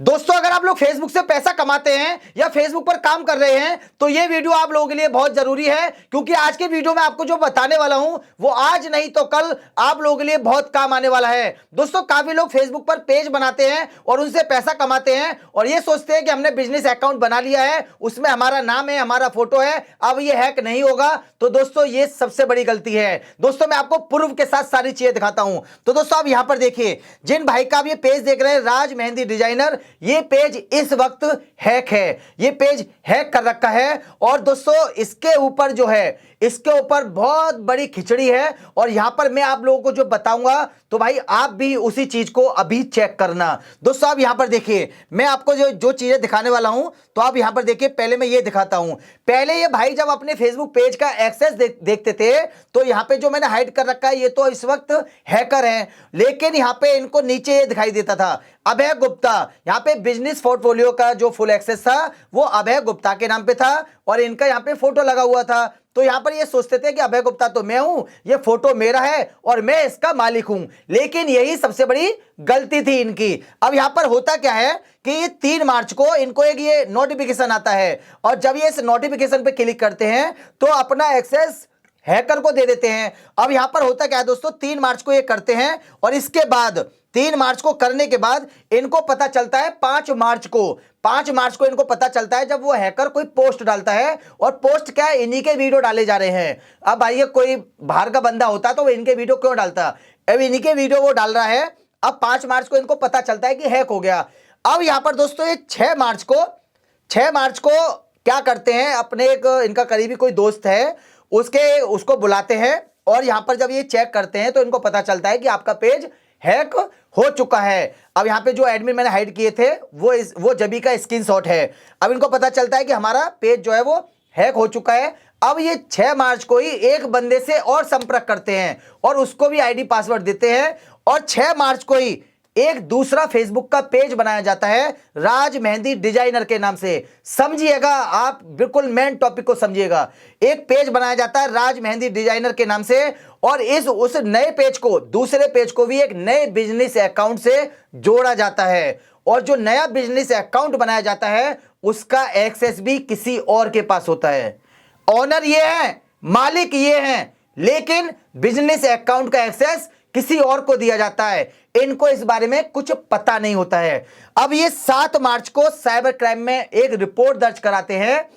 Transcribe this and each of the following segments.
दोस्तों अगर आप लोग फेसबुक से पैसा कमाते हैं या फेसबुक पर काम कर रहे हैं तो ये वीडियो आप लोगों के लिए बहुत जरूरी है, क्योंकि आज के वीडियो में आपको जो बताने वाला हूं वो आज नहीं तो कल आप लोगों के लिए बहुत काम आने वाला है। दोस्तों काफी लोग फेसबुक पर पेज बनाते हैं और उनसे पैसा कमाते हैं और ये सोचते हैं कि हमने बिजनेस अकाउंट बना लिया है, उसमें हमारा नाम है, हमारा फोटो है, अब ये हैक नहीं होगा। तो दोस्तों ये सबसे बड़ी गलती है। दोस्तों मैं आपको प्रूफ के साथ सारी चीजें दिखाता हूं। तो दोस्तों आप यहां पर देखिए, जिन भाई का आप ये पेज देख रहे हैं राज मेहंदी डिजाइनर, ये पेज इस वक्त हैक है, ये पेज हैक कर रखा है। और दोस्तों इसके ऊपर जो है, इसके ऊपर बहुत बड़ी खिचड़ी है और यहां पर मैं आप लोगों को जो बताऊंगा तो भाई आप भी उसी चीज को अभी चेक करना। दोस्तों आप यहां पर देखिए, मैं आपको जो जो चीजें दिखाने वाला हूं तो आप यहां पर देखिए, पहले मैं ये दिखाता हूं। पहले ये भाई जब अपने फेसबुक पेज का एक्सेस देखते थे तो यहां पे जो मैंने हाइड कर रखा है ये तो इस वक्त हैकर हैं, लेकिन यहां पे इनको नीचे ये दिखाई देता था अभय गुप्ता। यहां पे बिजनेस पोर्टफोलियो का जो फुल एक्सेस था वो अभय गुप्ता के नाम पे था और इनका यहां पे फोटो लगा हुआ था। तो यहां पर ये सोचते थे कि अभय गुप्ता तो मैं हूं, ये फोटो मेरा है और मैं इसका मालिक हूं, लेकिन यही सबसे बड़ी गलती थी इनकी। अब यहां पर होता क्या है कि ये 3 मार्च को इनको एक ये नोटिफिकेशन आता है और जब ये इस नोटिफिकेशन पे क्लिक करते हैं तो अपना एक्सेस हैकर को दे देते हैं। अब यहां पर होता क्या है दोस्तों, 3 मार्च को ये करते हैं और इसके बाद 3 मार्च को करने के बाद इनको पता चलता है 5 मार्च को इनको पता चलता है जब वो हैकर कोई पोस्ट डालता है, और पोस्ट क्या है, इन्हीं के वीडियो डाले जा रहे हैं। अब आइए कोई बाहर का बंदा होता तो वो इनके वीडियो क्यों डालता, अब इन्हीं के वीडियो वो डाल रहा है। अब 5 मार्च को इनको पता चलता है कि हैक हो गया। अब यहां पर दोस्तों ये 6 मार्च को क्या करते हैं, अपने एक इनका करीबी कोई दोस्त है उसको बुलाते हैं और यहां पर जब ये चेक करते हैं तो इनको पता चलता है कि आपका पेज हैक हो चुका है। अब यहां पे जो एडमिन मैंने हाइड किए थे वो जबी का स्क्रीनशॉट है। अब इनको पता चलता है कि हमारा पेज जो है वो हैक हो चुका है। अब ये 6 मार्च को ही एक बंदे से और संपर्क करते हैं और उसको भी आईडी पासवर्ड देते हैं और 6 मार्च को ही एक दूसरा फेसबुक का पेज बनाया जाता है राज मेहंदी डिजाइनर के नाम से। समझिएगा, आप बिल्कुल मेन टॉपिक को समझिएगा। एक पेज बनाया जाता है राज मेहंदी डिजाइनर के नाम से और उस नए पेज को, दूसरे पेज को भी एक नए बिजनेस अकाउंट से जोड़ा जाता है और जो नया बिजनेस अकाउंट बनाया जाता है उसका एक्सेस भी किसी और के पास होता है। ऑनर ये है, मालिक ये है, लेकिन बिजनेस अकाउंट का एक्सेस किसी और को दिया जाता है। इनको इस बारे में कुछ पता नहीं होता है। अब ये 7 मार्च को साइबर क्राइम में एक रिपोर्ट दर्ज कराते हैं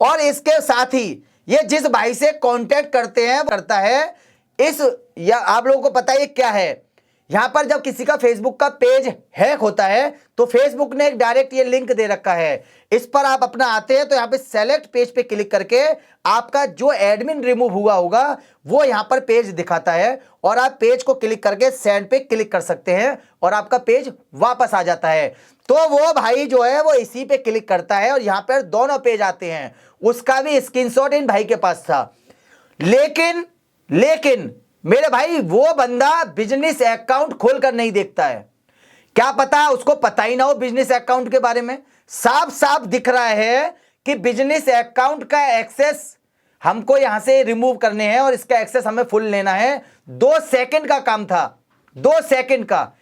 और इसके साथ ही ये जिस भाई से कांटेक्ट करता है या आप लोगों को पता है ये क्या है, यहां पर जब किसी का फेसबुक का पेज हैक होता है तो फेसबुक ने एक डायरेक्ट ये लिंक दे रखा है। इस पर आप अपना आते हैं तो यहां पे सेलेक्ट पेज पे क्लिक करके आपका जो एडमिन रिमूव हुआ होगा वो यहां पर पेज दिखाता है और आप पेज को क्लिक करके सेंड पे क्लिक कर सकते हैं और आपका पेज वापस आ जाता है। तो वो भाई जो है वो इसी पे क्लिक करता है और यहां पर दोनों पेज आते हैं। उसका भी स्क्रीनशॉट इन भाई के पास था, लेकिन मेरे भाई वो बंदा बिजनेस अकाउंट खोलकर नहीं देखता है। क्या पता उसको पता ही ना हो बिजनेस अकाउंट के बारे में। साफ साफ दिख रहा है कि बिजनेस अकाउंट का एक्सेस हमको यहां से रिमूव करने हैं और इसका एक्सेस हमें फुल लेना है। 2 सेकंड का काम था, 2 सेकंड का।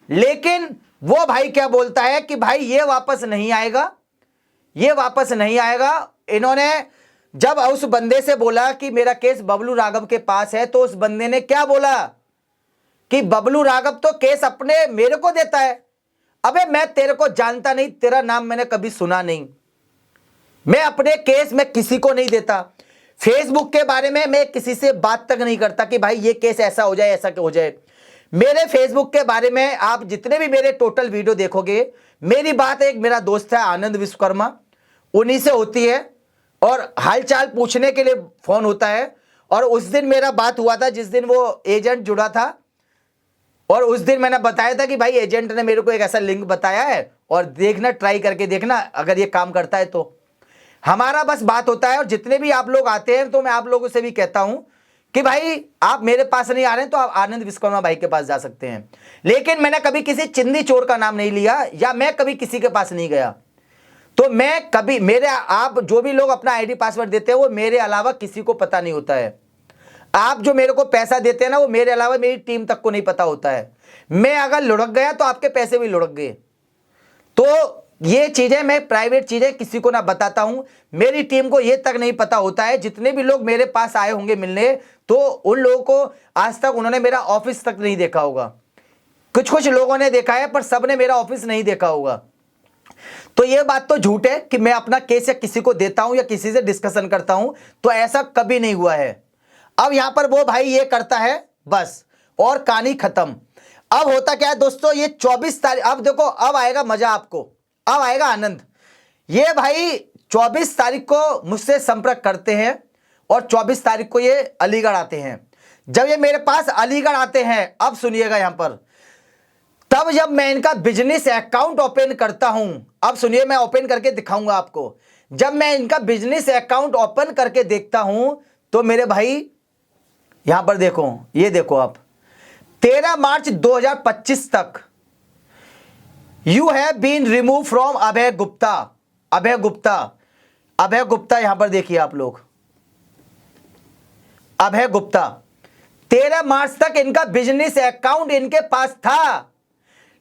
लेकिन वो भाई क्या बोलता है कि भाई ये वापस नहीं आएगा, ये वापस नहीं आएगा। इन्होंने जब उस बंदे से बोला कि मेरा केस बबलू राघव के पास है तो उस बंदे ने क्या बोला कि बबलू राघव तो केस अपने मेरे को देता है। अबे मैं तेरे को जानता नहीं, तेरा नाम मैंने कभी सुना नहीं, मैं अपने केस में किसी को नहीं देता। फेसबुक के बारे में मैं किसी से बात तक नहीं करता कि भाई ये केस ऐसा हो जाए, ऐसा हो जाए। मेरे फेसबुक के बारे में आप जितने भी मेरे टोटल वीडियो देखोगे, मेरी बात एक मेरा दोस्त है आनंद विश्वकर्मा, उन्हीं से होती है और हालचाल पूछने के लिए फोन होता है। और उस दिन मेरा बात हुआ था जिस दिन वो एजेंट जुड़ा था और उस दिन मैंने बताया था कि भाई एजेंट ने मेरे को एक ऐसा लिंक बताया है और देखना, ट्राई करके देखना, अगर ये काम करता है तो। हमारा बस बात होता है और जितने भी आप लोग आते हैं तो मैं आप लोगों से भी कहता हूं कि भाई आप मेरे पास नहीं आ रहे हैं तो आप आनंद विश्वकर्मा भाई के पास जा सकते हैं। लेकिन मैंने कभी किसी चिंदी चोर का नाम नहीं लिया या मैं कभी किसी के पास नहीं गया। तो मैं कभी आप जो भी लोग अपना आईडी पासवर्ड देते हैं वो मेरे अलावा किसी को पता नहीं होता है। आप जो मेरे को पैसा देते हैं ना वो मेरे अलावा मेरी टीम तक को नहीं पता होता है। मैं अगर लुढ़क गया तो आपके पैसे भी लुढ़क गए। तो ये चीजें मैं प्राइवेट चीजें किसी को ना बताता हूं, मेरी टीम को ये तक नहीं पता होता है। जितने भी लोग मेरे पास आए होंगे मिलने, तो उन लोगों को आज तक उन्होंने मेरा ऑफिस तक नहीं देखा होगा। कुछ कुछ लोगों ने देखा है, पर सबने मेरा ऑफिस नहीं देखा होगा। तो ये बात तो झूठ है कि मैं अपना केस या किसी को देता हूं या किसी से डिस्कशन करता हूं, तो ऐसा कभी नहीं हुआ है। अब यहां पर वो भाई ये करता है बस, और कहानी खत्म। अब होता क्या है दोस्तों, ये 24 तारीख, अब देखो अब आएगा मजा आपको, अब आएगा आनंद। ये भाई 24 तारीख को मुझसे संपर्क करते हैं और 24 तारीख को ये अलीगढ़ आते हैं। जब ये मेरे पास अलीगढ़ आते हैं, अब सुनिएगा यहां पर, तब जब मैं इनका बिजनेस अकाउंट ओपन करता हूं, अब सुनिए मैं ओपन करके दिखाऊंगा आपको। जब मैं इनका बिजनेस अकाउंट ओपन करके देखता हूं, तो मेरे भाई यहां पर देखो, ये देखो आप, 13 मार्च 2025 तक you have been remove from Abhay Gupta. Abhay Gupta, Abhay Gupta, यहां पर देखिए आप लोग, अभय गुप्ता, 13 मार्च तक इनका बिजनेस अकाउंट इनके पास था,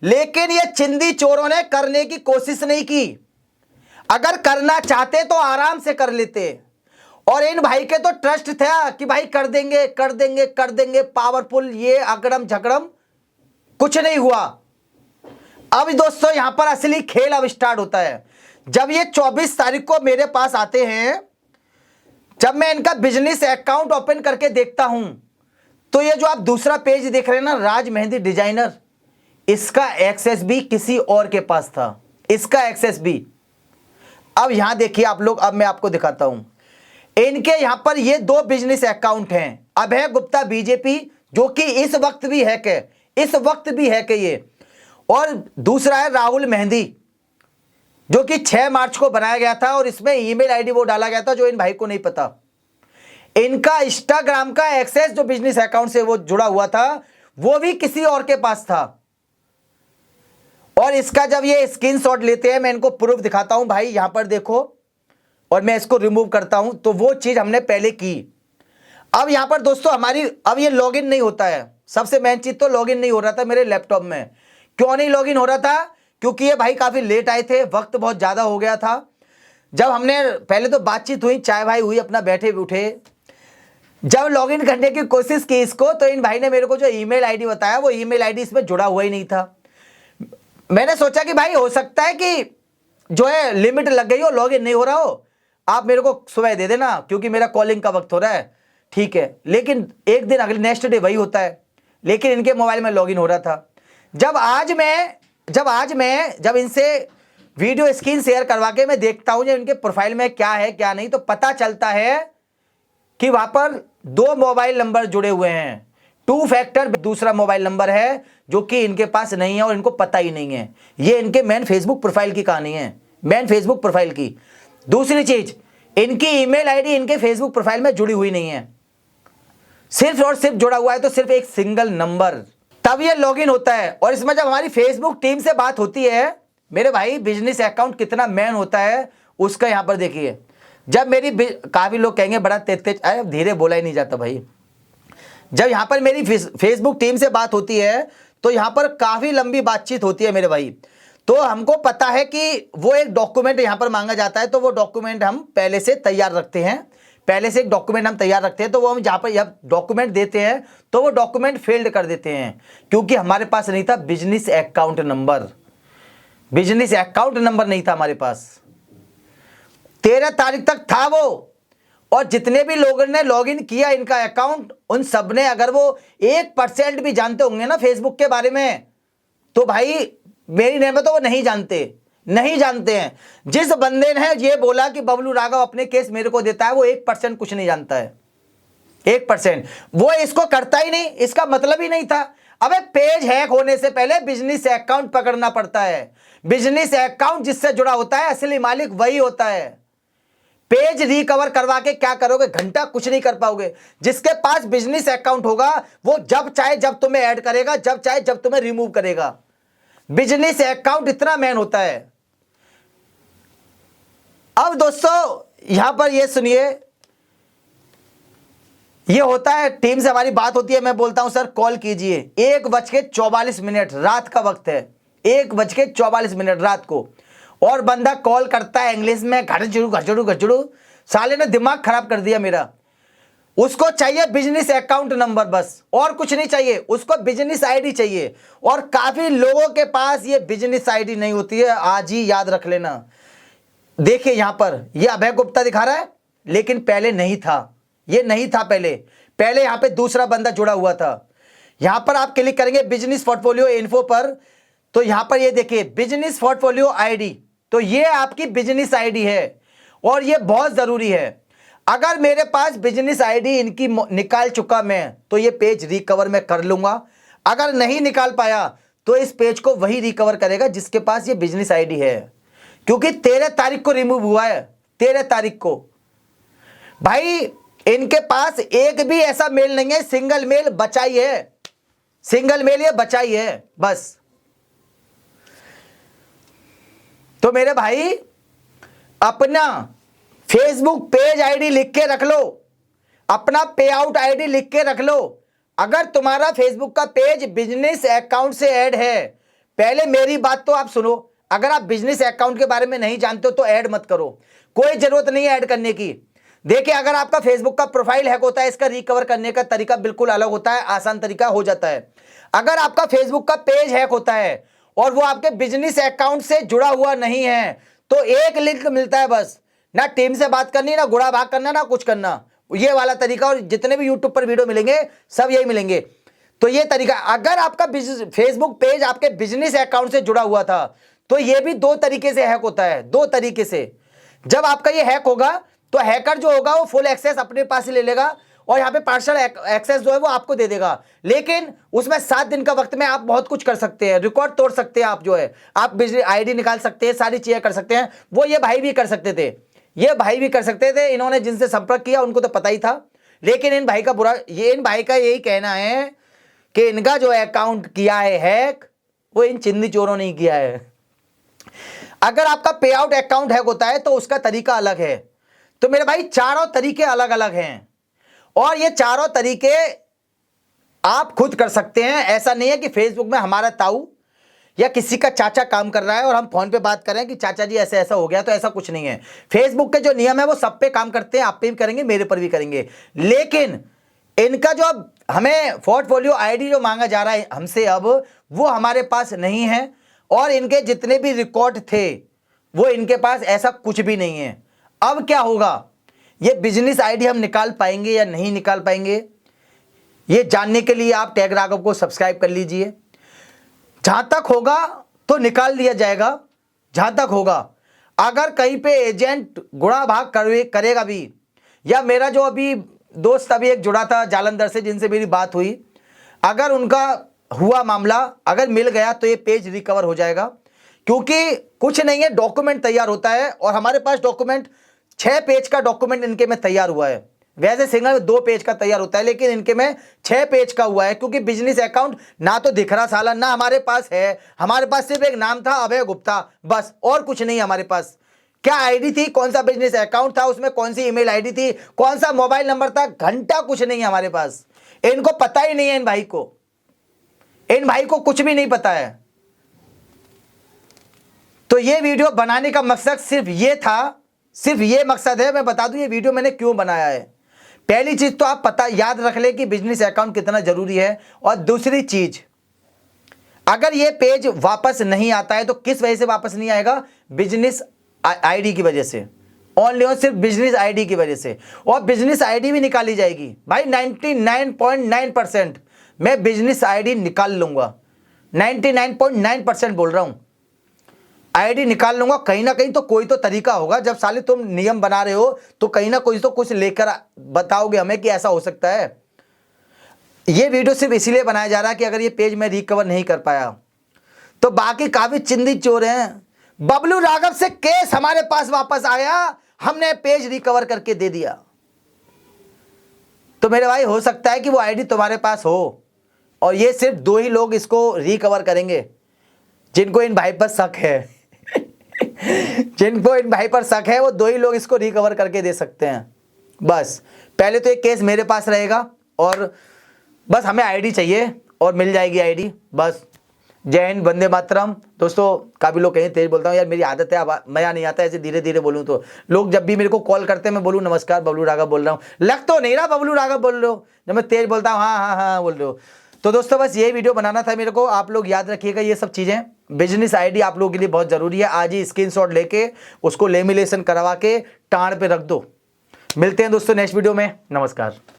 लेकिन ये चिंदी चोरों ने करने की कोशिश नहीं की। अगर करना चाहते तो आराम से कर लेते, और इन भाई के तो ट्रस्ट था कि भाई कर देंगे कर देंगे कर देंगे, पावरफुल, ये अगड़म झगड़म, कुछ नहीं हुआ। अब दोस्तों यहां पर असली खेल अब स्टार्ट होता है। जब ये 24 तारीख को मेरे पास आते हैं, जब मैं इनका बिजनेस अकाउंट ओपन करके देखता हूं, तो ये जो आप दूसरा पेज देख रहे हैं ना, राज मेहंदी डिजाइनर, इसका एक्सेस भी किसी और के पास था, इसका एक्सेस भी। अब यहां देखिए आप लोग, अब मैं आपको दिखाता हूं, इनके यहां पर ये 2 बिजनेस अकाउंट हैं। अभय गुप्ता बीजेपी, जो कि इस वक्त भी है के, इस वक्त भी है के ये, और दूसरा है राहुल मेहंदी, जो कि 6 मार्च को बनाया गया था, और इसमें ईमेल आईडी वो डाला गया था जो इन भाई को नहीं पता। इनका इंस्टाग्राम का एक्सेस जो बिजनेस अकाउंट से वो जुड़ा हुआ था, वो भी किसी और के पास था। और इसका जब ये स्क्रीनशॉट लेते हैं, मैं इनको प्रूफ दिखाता हूं, भाई यहां पर देखो, और मैं इसको रिमूव करता हूं, तो वो चीज हमने पहले की। अब यहां पर दोस्तों हमारी, अब ये लॉगिन नहीं होता है। सबसे मेन चीज तो लॉगिन नहीं हो रहा था मेरे लैपटॉप में। क्यों नहीं लॉगिन हो रहा था? क्योंकि ये भाई काफी लेट आए थे, वक्त बहुत ज्यादा हो गया था। जब हमने पहले तो बातचीत हुई, चाय भाई हुई, अपना बैठे उठे, जब लॉगिन करने की कोशिश की इसको, तो इन भाई ने मेरे को जो ईमेल आईडी बताया, वो ईमेल आईडी इसमें जुड़ा हुआ ही नहीं था। मैंने सोचा कि भाई हो सकता है कि जो है लिमिट लग गई हो, लॉगिन नहीं हो रहा हो, आप मेरे को सुबह दे देना, क्योंकि मेरा कॉलिंग का वक्त हो रहा है, ठीक है। लेकिन एक दिन अगले नेक्स्ट डे वही होता है, लेकिन इनके मोबाइल में लॉगिन हो रहा था। जब आज मैं जब इनसे वीडियो स्क्रीन शेयर करवा के मैं देखता हूं जो इनके प्रोफाइल में क्या है क्या नहीं, तो पता चलता है कि वहां पर 2 मोबाइल नंबर जुड़े हुए हैं। 2 फैक्टर दूसरा मोबाइल नंबर है, जो कि इनके पास नहीं है और इनको पता ही नहीं है। ये इनके मेन फेसबुक प्रोफाइल की कहानी है, मेन फेसबुक प्रोफाइल की। दूसरी चीज, इनकी ईमेल आईडी इनके फेसबुक प्रोफाइल में जुड़ी हुई नहीं है, सिर्फ और सिर्फ जुड़ा हुआ है तो सिर्फ एक सिंगल नंबर, तब ये लॉगिन होता है। और इसमें जब हमारी फेसबुक टीम से बात होती है, मेरे भाई बिजनेस अकाउंट कितना मैन होता है उसका यहां पर देखिए। जब मेरी, काफी लोग कहेंगे बड़ा तेज, अरे धीरे बोला ही नहीं जाता भाई। जब यहां पर मेरी फेसबुक टीम से बात होती है, तो यहां पर काफी लंबी बातचीत होती है मेरे भाई। तो हमको पता है कि वो एक डॉक्यूमेंट यहां पर मांगा जाता है, तो वो डॉक्यूमेंट हम पहले से तैयार रखते हैं, पहले से एक डॉक्यूमेंट हम तैयार रखते हैं। तो वो हम जहां पर जब डॉक्यूमेंट देते हैं, तो वो डॉक्यूमेंट फेल्ड कर देते हैं, क्योंकि हमारे पास नहीं था business account number, business account number नहीं था हमारे पास। 13 तारीख तक था वो, और जितने भी लोगों ने लॉगिन किया इनका अकाउंट, उन सब ने, अगर वो 1% भी जानते होंगे ना फेसबुक के बारे में, तो भाई मेरी नेम में तो वो नहीं जानते हैं। जिस बंदे ने ये बोला कि बबलू राघव अपने केस मेरे को देता है, वो 1% कुछ नहीं जानता है, 1%। वो इसको करता ही नहीं, इसका मतलब ही नहीं था। अबे पेज हैक होने से पहले बिजनेस अकाउंट पकड़ना पड़ता है। बिजनेस अकाउंट जिससे जुड़ा होता है, असली मालिक वही होता है। पेज रिकवर करवा के क्या करोगे? घंटा कुछ नहीं कर पाओगे। जिसके पास बिजनेस अकाउंट होगा, वो जब चाहे जब तुम्हें ऐड करेगा, जब चाहे जब तुम्हें रिमूव करेगा। बिजनेस अकाउंट इतना मैन होता है। अब दोस्तों यहां पर ये सुनिए, ये होता है, टीम से हमारी बात होती है, मैं बोलता हूं सर कॉल कीजिए, 1:44 रात का वक्त है, 1:44 रात को, और बंदा कॉल करता है इंग्लिश में, घड़चड़ू घड़चड़ू घड़चड़ू। साले ने दिमाग खराब कर दिया मेरा। उसको चाहिए बिजनेस अकाउंट नंबर बस, और कुछ नहीं चाहिए, उसको बिजनेस आईडी चाहिए। और काफी लोगों के पास ये बिजनेस आईडी नहीं होती है, आज ही याद रख लेना। देखिए यहां पर ये अभय गुप्ता दिखा रहा है, लेकिन पहले नहीं था, ये नहीं था पहले यहां पे दूसरा बंदा जुड़ा हुआ था। यहां पर आप क्लिक करेंगे बिजनेस पोर्टफोलियो इन्फो पर, तो यहां पर ये देखिए बिजनेस पोर्टफोलियो आईडी, तो ये आपकी बिजनेस आईडी है और ये बहुत जरूरी है। अगर मेरे पास बिजनेस आईडी इनकी निकाल चुका मैं, तो ये पेज रिकवर मैं कर लूंगा। अगर नहीं निकाल पाया तो इस पेज को वही रिकवर करेगा जिसके पास ये बिजनेस आईडी है, क्योंकि 13 तारीख को रिमूव हुआ है, 13 तारीख को। भाई इनके पास एक भी ऐसा मेल नहीं है, सिंगल मेल बचाई है, सिंगल मेल ये बचाई है बस। तो मेरे भाई अपना फेसबुक पेज आईडी लिख के रख लो, अपना पे आउट आईडी लिख के रख लो। अगर तुम्हारा फेसबुक का पेज बिजनेस अकाउंट से ऐड है, पहले मेरी बात तो आप सुनो, अगर आप बिजनेस अकाउंट के बारे में नहीं जानते हो तो ऐड मत करो, कोई जरूरत नहीं है ऐड करने की। देखिए अगर आपका फेसबुक का प्रोफाइल हैक होता है, इसका रिकवर करने का तरीका बिल्कुल अलग होता है, आसान तरीका हो जाता है। अगर आपका फेसबुक का पेज हैक होता है और वो आपके बिजनेस अकाउंट से जुड़ा हुआ नहीं है, तो एक लिंक मिलता है बस, ना टीम से बात करनी, ना गुड़ा भाग करना, ना कुछ करना, ये वाला तरीका। और जितने भी यूट्यूब पर वीडियो मिलेंगे सब यही मिलेंगे। तो ये तरीका, अगर आपका फेसबुक पेज आपके बिजनेस अकाउंट से जुड़ा हुआ था, तो ये भी 2 तरीके से हैक होता है, 2 तरीके से। जब आपका ये हैक होगा तो हैकर जो होगा वो फुल एक्सेस अपने पास ही ले लेगा और यहाँ पे पार्शियल एक्सेस जो है वो आपको दे देगा, लेकिन उसमें 7 दिन का वक्त में आप बहुत कुछ कर सकते हैं, रिकॉर्ड तोड़ सकते हैं, आप जो है आप बिजनेस आईडी निकाल सकते हैं, सारी चीजें कर सकते हैं। वो ये भाई भी कर सकते थे, ये भाई भी कर सकते थे, इन्होंने जिनसे संपर्क किया उनको तो पता ही था। लेकिन इन भाई का बुरा, ये इन भाई का यही कहना है कि इनका जो अकाउंट किया है हैक, वो इन चिंदी चोरों ने किया है। अगर आपका पे आउट अकाउंट हैक होता है तो उसका तरीका अलग है। तो मेरे भाई चारों तरीके अलग अलग हैं और ये चारों तरीके आप खुद कर सकते हैं। ऐसा नहीं है कि फेसबुक में हमारा ताऊ या किसी का चाचा काम कर रहा है और हम फोन पे बात कर रहे हैं कि चाचा जी ऐसे ऐसा हो गया, तो ऐसा कुछ नहीं है। फेसबुक के जो नियम है वो सब पे काम करते हैं, आप पे भी करेंगे, मेरे पर भी करेंगे। लेकिन इनका जो अब हमें पोर्टफोलियो आईडी जो मांगा जा रहा है हमसे, अब वो हमारे पास नहीं है और इनके जितने भी रिकॉर्ड थे वो इनके पास ऐसा कुछ भी नहीं है। अब क्या होगा, ये बिजनेस आईडी हम निकाल पाएंगे या नहीं निकाल पाएंगे, ये जानने के लिए आप टैग राघव को सब्सक्राइब कर लीजिए। जहां तक होगा तो निकाल दिया जाएगा, जहां तक होगा। अगर कहीं पे एजेंट गुणा भाग करेगा भी, या मेरा जो अभी दोस्त अभी एक जुड़ा था जालंधर से जिनसे मेरी बात हुई, अगर उनका हुआ मामला, अगर मिल गया तो ये पेज रिकवर हो जाएगा, क्योंकि कुछ नहीं है, डॉक्यूमेंट तैयार होता है और हमारे पास डॉक्यूमेंट 6 पेज का डॉक्यूमेंट इनके में तैयार हुआ है। वैसे सिंगल में 2 पेज का तैयार होता है, लेकिन इनके में 6 पेज का हुआ है, क्योंकि बिजनेस अकाउंट ना तो दिख रहा साला, ना हमारे पास है। हमारे पास सिर्फ एक नाम था अभय गुप्ता, बस, और कुछ नहीं हमारे पास। क्या आईडी थी, कौन सा बिजनेस अकाउंट था, उसमें कौन सी ईमेल आईडी थी, कौन सा मोबाइल नंबर था, घंटा कुछ नहीं है हमारे पास। इनको पता ही नहीं है, इन भाई को कुछ भी नहीं पता है। तो ये वीडियो बनाने का मकसद सिर्फ ये था, सिर्फ ये मकसद है। मैं बता दूं ये वीडियो मैंने क्यों बनाया है। पहली चीज तो आप पता याद रख ले कि बिजनेस अकाउंट कितना जरूरी है, और दूसरी चीज, अगर ये पेज वापस नहीं आता है तो किस वजह से वापस नहीं आएगा, बिजनेस आईडी की वजह से, ओनली और सिर्फ बिजनेस आईडी की वजह से। और बिजनेस आईडी भी निकाली जाएगी भाई, 99.9% मैं बिजनेस आईडी निकाल लूंगा, 99.9% बोल रहा हूं, आईडी निकाल लूंगा। कहीं ना कहीं तो कोई तो तरीका होगा, जब साले तुम नियम बना रहे हो तो कहीं ना कोई तो कुछ लेकर बताओगे हमें कि ऐसा हो सकता है। ये वीडियो सिर्फ इसीलिए बनाया जा रहा है कि अगर ये पेज मैं रिकवर नहीं कर पाया तो बाकी काफी चिंदी चोर हैं। बबलू राघव से केस हमारे पास वापस आया, हमने पेज रिकवर करके दे दिया। तो मेरे भाई हो सकता है कि वो आईडी तुम्हारे पास हो, और ये सिर्फ 2 ही लोग इसको रिकवर करेंगे जिनको इन भाई पर शक है। जिनको इन भाई पर शक है वो 2 ही लोग इसको रिकवर करके दे सकते हैं। बस पहले तो एक केस मेरे पास रहेगा और बस हमें आईडी चाहिए और मिल जाएगी आईडी। बस जय हिंद, वंदे मातरम। दोस्तों काफी लोग कहें तेज बोलता हूँ, यार मेरी आदत है, अब मजा नहीं आता ऐसे धीरे धीरे बोलूँ तो। लोग जब भी मेरे को कॉल करते हैं मैं बोलूँ नमस्कार बबलू राघव बोल रहा हूँ, लग तो नहीं रहा बबलू राघव बोल रहे हो। जब मैं तेज बोलता हूँ हाँ हाँ हाँ बोल रहे हो। तो दोस्तों बस ये वीडियो बनाना था मेरे को, आप लोग याद रखिएगा ये सब चीजें। बिजनेस आईडी आप लोगों के लिए बहुत जरूरी है, आज ही स्क्रीनशॉट लेके उसको लेमिनेशन करवा के टाण पे रख दो। मिलते हैं दोस्तों नेक्स्ट वीडियो में, नमस्कार।